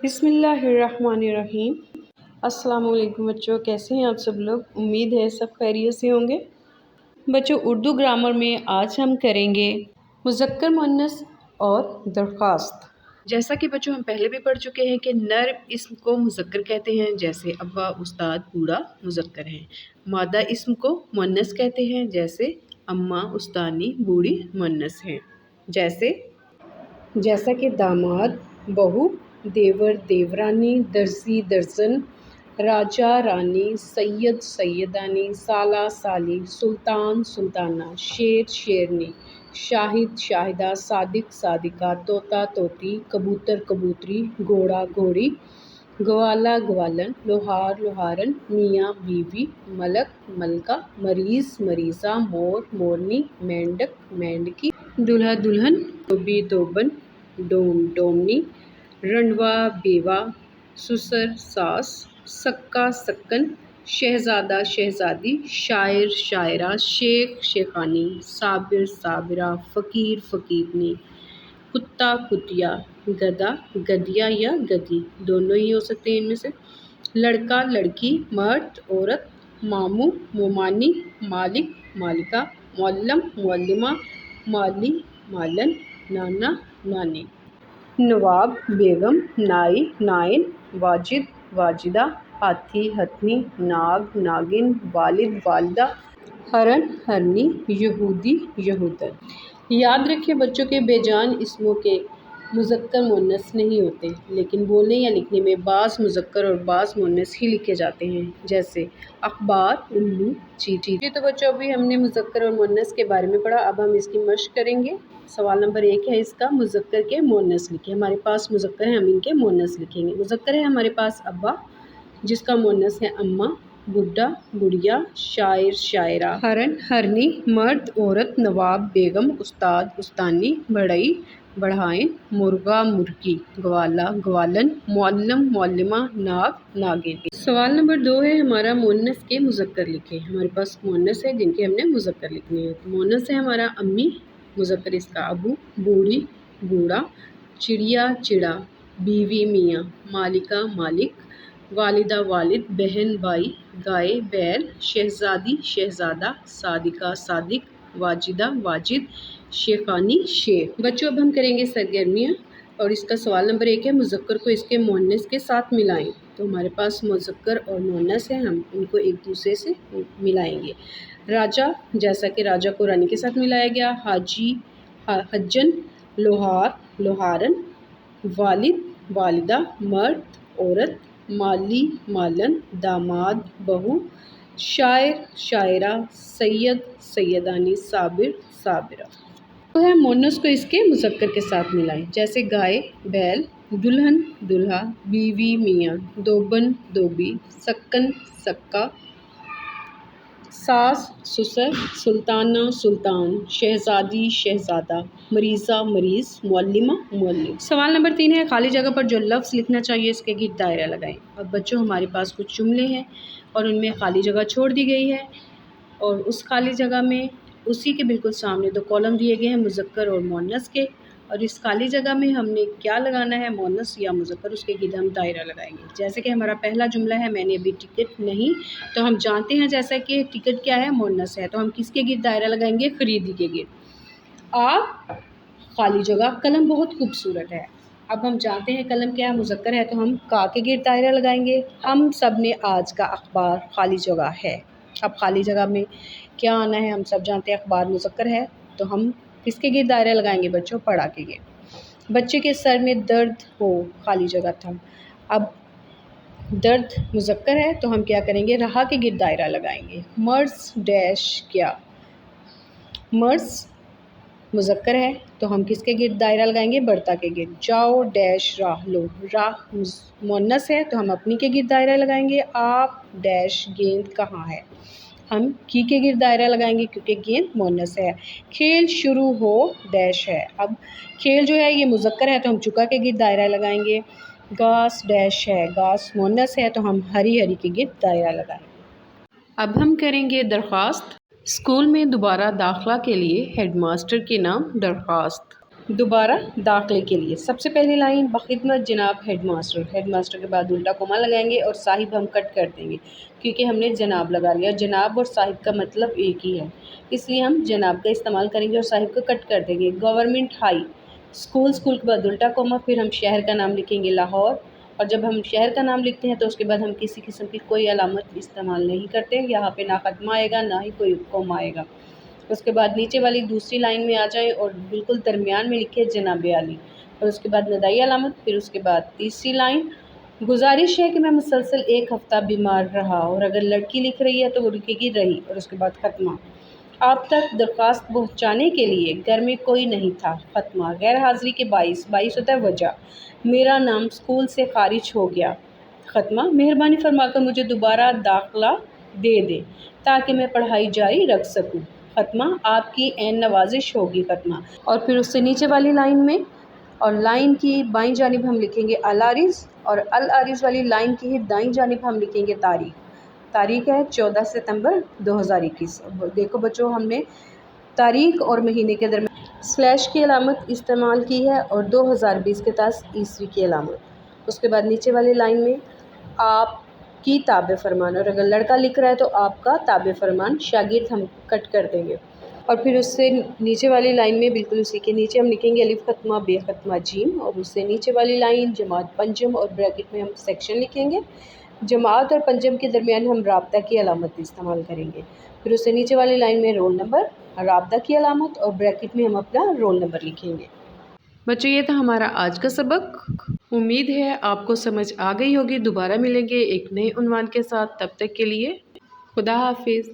بسم اللہ الرحمن الرحیم۔ السلام علیکم بچوں، کیسے ہیں آپ سب لوگ؟ امید ہے سب خیریت سے ہوں گے۔ بچوں، اردو گرامر میں آج ہم کریں گے مذکر مؤنث اور درخواست۔ جیسا کہ بچوں ہم پہلے بھی پڑھ چکے ہیں کہ نر اسم کو مذکر کہتے ہیں، جیسے ابا، استاد، بوڑھا مذکر ہیں۔ مادہ اسم کو مؤنث کہتے ہیں، جیسے اماں، استانی، بوڑھی مؤنث ہیں۔ جیسا کہ داماد، بہو، دیور، دیورانی، درزی، درزن، راجا، رانی، سید، سیدانی، سالہ، سالی، سلطان، سلطانہ، شیر، شیرنی، شاہد، شاہدہ، صادق، صادقہ، طوطا، طوطی، کبوتر، کبوتری، گھوڑا، گھوڑی، گوالا، گوالن، لوہار، لوہارن، میاں، بیوی، ملک، ملکہ، مریض، مریضہ، مور، مورنی، مینڈک، مینڈکی، دولہا، دلہن، دھوبی، دھوبن، ڈوم، ڈومنی، رنڈوا، بیوہ، سسر، ساس، سکا، سکن، شہزادہ، شہزادی، شاعر، شاعرہ، شیخ، شیخانی، صابر، صابرہ، فقیر، فقیرنی، کتا، کتیا، گدھا، گدھیا یا گدھی دونوں ہی ہو سکتے ہیں ان میں سے، لڑکا، لڑکی، مرد، عورت، ماموں، مومانی، مالک، مالکہ، معلم، معلمہ، مالی، مالن، نانا، نانی، نواب، بیگم، نائی، نائن، واجد، واجدہ، ہاتھی، ہتھنی، ناگ، ناگن، والد، والدہ، ہرن، ہرنی، یہودی، یہودن۔ یاد رکھیں بچوں کے بے جان اسموں کے مذکر مؤنث نہیں ہوتے، لیکن بولنے یا لکھنے میں بعض مذکر اور بعض مؤنث ہی لکھے جاتے ہیں، جیسے اخبار، الو، چیٹی۔ تو بچوں ابھی ہم نے مذکر اور مؤنث کے بارے میں پڑھا، اب ہم اس کی مشق کریں گے۔ سوال نمبر 1 ہے اس کا، مذکر کے مؤنث لکھیں۔ ہمارے پاس مذکر ہے، ہم ان کے مؤنث لکھیں گے۔ مذکر ہے ہمارے پاس ابا، جس کا مؤنث ہے اماں، بڈھا، بڑھیا، شاعر، شاعرہ، ہرن، ہرنی، مرد، عورت، نواب، بیگم، استاد، استانی، بڑھئی، بڑھائن، مرغا، مرغی، گوالا، گوالن، معلم، معلمہ، ناگ، ناگن۔ سوال نمبر 2 ہے ہمارا، مؤنث کے مذکر لکھیں۔ ہمارے پاس مؤنث ہے جن کے ہم نے مذکر لکھنے ہیں۔ مؤنث ہے ہمارا امی، مذکر اس کا ابو، بوڑھی، بوڑھا، چڑیا، چڑا، بیوی، میاں، مالکہ، مالک، والدہ، والد، بہن، بھائی، گائے، بیل، شہزادی، شہزادہ، صادقہ، صادق، واجدہ، واجد، شیخانی، شیخ۔ بچوں اب ہم کریں گے سرگرمیاں، اور اس کا سوال نمبر 1 ہے، مذکر کو اس کے مؤنث کے ساتھ ملائیں۔ تو ہمارے پاس مذکر اور مؤنث ہے، ہم ان کو ایک دوسرے سے ملائیں گے۔ راجا، جیسا کہ راجا کو رانی کے ساتھ ملایا گیا، حاجی، حجن، لوہار، لوہارن، والد، والدہ، مرد، عورت، مالی، مالن، داماد، بہو، شاعر، شاعرہ، سید، سیدانی، صابر، صابرہ۔ تو ہے مؤنث کو اس کے مذکر کے ساتھ ملائیں، جیسے گائے، بیل، دلہن، دولہا، بیوی، میاں، دھوبن، دھوبی، سکن، سکا، ساس، سسر، سلطانہ، سلطان، شہزادی، شہزادہ، مریضہ، مریض، معلمہ، معلم۔ سوال نمبر 3 ہے، خالی جگہ پر جو لفظ لکھنا چاہیے اس کے گرد دائرہ لگائیں۔ اب بچوں ہمارے پاس کچھ جملے ہیں اور ان میں خالی جگہ چھوڑ دی گئی ہے، اور اس خالی جگہ میں اسی کے بالکل سامنے 2 کالم دیے گئے ہیں مذکر اور مؤنث کے، اور اس خالی جگہ میں ہم نے کیا لگانا ہے، مؤنث یا مذکر، اس کے گرد ہم دائرہ لگائیں گے۔ جیسے کہ ہمارا پہلا جملہ ہے، میں نے ابھی ٹکٹ نہیں، تو ہم جانتے ہیں جیسا کہ ٹکٹ کیا ہے، مؤنث ہے، تو ہم کس کے گرد دائرہ لگائیں گے، خریدی کے گرد۔ آپ، خالی جگہ، قلم بہت خوبصورت ہے۔ اب ہم جانتے ہیں قلم کیا ہے، مذکر ہے، تو ہم کا کے گرد دائرہ لگائیں گے۔ ہم سب نے آج کا اخبار، خالی جگہ ہے۔ اب خالی جگہ میں کیا آنا ہے، ہم سب جانتے ہیں اخبار مذکر ہے، تو ہم کس کے گرد دائرہ لگائیں گے بچوں، پڑھا کے گرد۔ بچے کے سر میں درد ہو، خالی جگہ تھا۔ اب درد مذکر ہے تو ہم کیا کریں گے، رہا کے گرد دائرہ لگائیں گے۔ مرض ڈیش کیا، مرض مذکر ہے تو ہم کس کے گرد دائرہ لگائیں گے، برتا کے گرد۔ جاؤ ڈیش راہ لو، راہ مؤنث ہے تو ہم اپنی کے گرد دائرہ لگائیں گے۔ آپ ڈیش گیند کہاں ہے، ہم کی کے گرد دائرہ لگائیں گے کیونکہ گیند مؤنث ہے۔ کھیل شروع ہو ڈیش ہے، اب کھیل جو ہے یہ مذکر ہے تو ہم چکا کے گرد دائرہ لگائیں گے۔ گھاس ڈیش ہے، گھاس مؤنث ہے تو ہم ہری ہری کے گرد دائرہ لگائیں گے۔ اب ہم کریں گے درخواست۔ اسکول میں دوبارہ داخلہ کے لیے ہیڈ ماسٹر کے نام درخواست۔ دوبارہ داخلے کے لیے سب سے پہلی لائن بخدمت جناب ہیڈ ماسٹر، ہیڈ ماسٹر کے بعد الٹا کوما لگائیں گے اور صاحب ہم کٹ کر دیں گے کیونکہ ہم نے جناب لگا لیا، جناب اور صاحب کا مطلب ایک ہی ہے، اس لیے ہم جناب کا استعمال کریں گے اور صاحب کو کٹ کر دیں گے۔ گورنمنٹ ہائی اسکول، اسکول کے بعد الٹا کوما، پھر ہم شہر کا نام لکھیں گے لاہور، اور جب ہم شہر کا نام لکھتے ہیں تو اس کے بعد ہم کسی قسم کی کوئی علامت استعمال نہیں کرتے، یہاں پہ نہ ختمہ آئے گا نہ ہی کوئی کوما آئے گا۔ اس کے بعد نیچے والی دوسری لائن میں آ جائیں اور بالکل درمیان میں لکھے جناب عالی، اور اس کے بعد ندائی علامت، پھر اس کے بعد تیسری لائن گزارش ہے کہ میں مسلسل 1 ہفتہ بیمار رہا، اور اگر لڑکی لکھ رہی ہے تو وہ لکھے گی رہی، اور اس کے بعد ختمہ۔ آپ تک درخواست پہنچانے کے لیے گھر میں کوئی نہیں تھا، ختمہ۔ غیر حاضری کے باعث، باعث ہوتا ہے وجہ، میرا نام اسکول سے خارج ہو گیا، ختمہ۔ مہربانی فرما کر مجھے دوبارہ داخلہ دے دیں تاکہ میں پڑھائی جاری رکھ سکوں، ختمہ۔ آپ کی عین نوازش ہوگی، ختمہ۔ اور پھر اس سے نیچے والی لائن میں، اور لائن کی بائیں جانب ہم لکھیں گے العارض، اور العارض والی لائن کی ہی دائیں جانب ہم لکھیں گے تاریخ۔ تاریخ ہے 14 ستمبر 2021۔ دیکھو بچوں، ہم نے تاریخ اور مہینے کے درمیان سلیش کی علامت استعمال کی ہے اور 2020 کے تحت عیسوی کی علامت۔ اس کے بعد نیچے والی لائن میں آپ کی تابع فرمان، اور اگر لڑکا لکھ رہا ہے تو آپ کا تابع فرمان، شاگرد ہم کٹ کر دیں گے۔ اور پھر اس سے نیچے والی لائن میں بالکل اسی کے نیچے ہم لکھیں گے الف ختمہ بے ختمہ جیم، اور اس سے نیچے والی لائن جماعت پنجم، اور بریکٹ میں ہم سیکشن لکھیں گے۔ جماعت اور پنجم کے درمیان ہم رابطہ کی علامت استعمال کریں گے۔ پھر اس سے نیچے والی لائن میں رول نمبر، رابطہ کی علامت، اور بریکٹ میں ہم اپنا رول نمبر لکھیں گے۔ بچوں، یہ تھا ہمارا آج کا سبق۔ امید ہے آپ کو سمجھ آ گئی ہوگی۔ دوبارہ ملیں گے ایک نئے عنوان کے ساتھ، تب تک کے لیے خدا حافظ۔